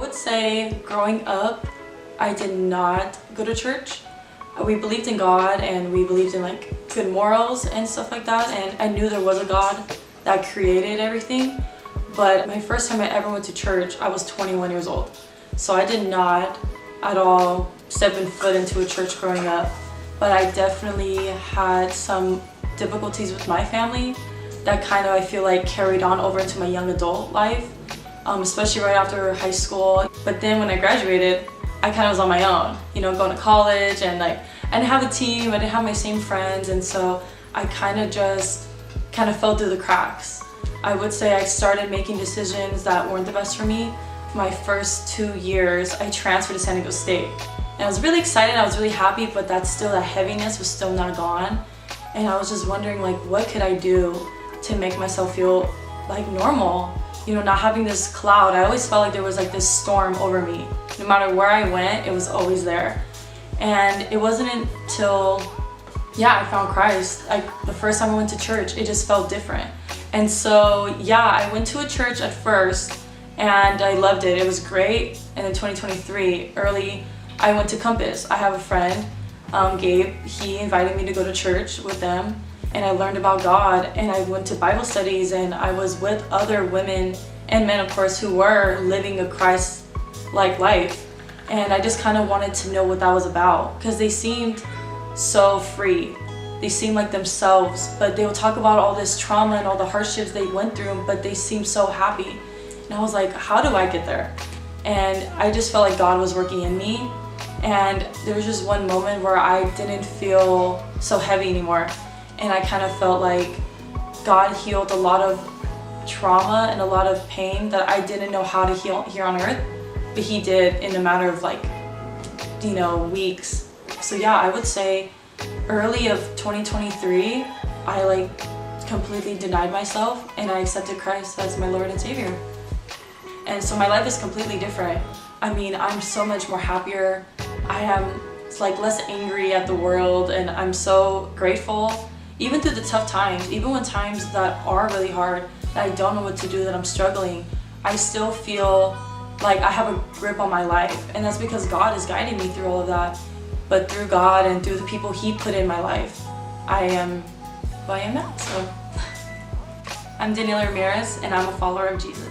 would say growing up, I did not go to church. We believed in God and we believed in like good morals and stuff like that, and I knew there was a God that created everything. But my first time I ever went to church, I was 21 years old. So I did not at all step in foot into a church growing up. But I definitely had some difficulties with my family that kind of I feel like carried on over into my young adult life, especially right after high school. But then when I graduated, I kind of was on my own, you know, going to college, and like I didn't have a team, I didn't have my same friends, and so I kind of fell through the cracks. I would say I started making decisions that weren't the best for me. My first 2 years, I transferred to San Diego State. And I was really excited, I was really happy, but that heaviness was still not gone. And I was just wondering, like, what could I do to make myself feel like normal? You know, not having this cloud. I always felt like there was like this storm over me. No matter where I went, it was always there. And it wasn't until, I found Christ. Like the first time I went to church, it just felt different. And so, I went to a church at first and I loved it. It was great. And in 2023, early, I went to Compass. I have a friend, Gabe. He invited me to go to church with them, and I learned about God, and I went to Bible studies, and I was with other women and men, of course, who were living a Christ-like life. And I just kind of wanted to know what that was about, because they seemed so free. They seemed like themselves, but they would talk about all this trauma and all the hardships they went through, but they seemed so happy. And I was like, how do I get there? And I just felt like God was working in me. And there was just one moment where I didn't feel so heavy anymore. And I kind of felt like God healed a lot of trauma and a lot of pain that I didn't know how to heal here on earth. But He did in a matter of like, weeks. So I would say early of 2023, I like completely denied myself and I accepted Christ as my Lord and Savior. And so my life is completely different. I mean, I'm so much more happier. I am like less angry at the world, and I'm so grateful. Even through the tough times, even when times that are really hard, that I don't know what to do, that I'm struggling, I still feel like I have a grip on my life. And that's because God is guiding me through all of that. But through God and through the people He put in my life, I am who I am now. So I'm Daniela Ramirez, and I'm a follower of Jesus.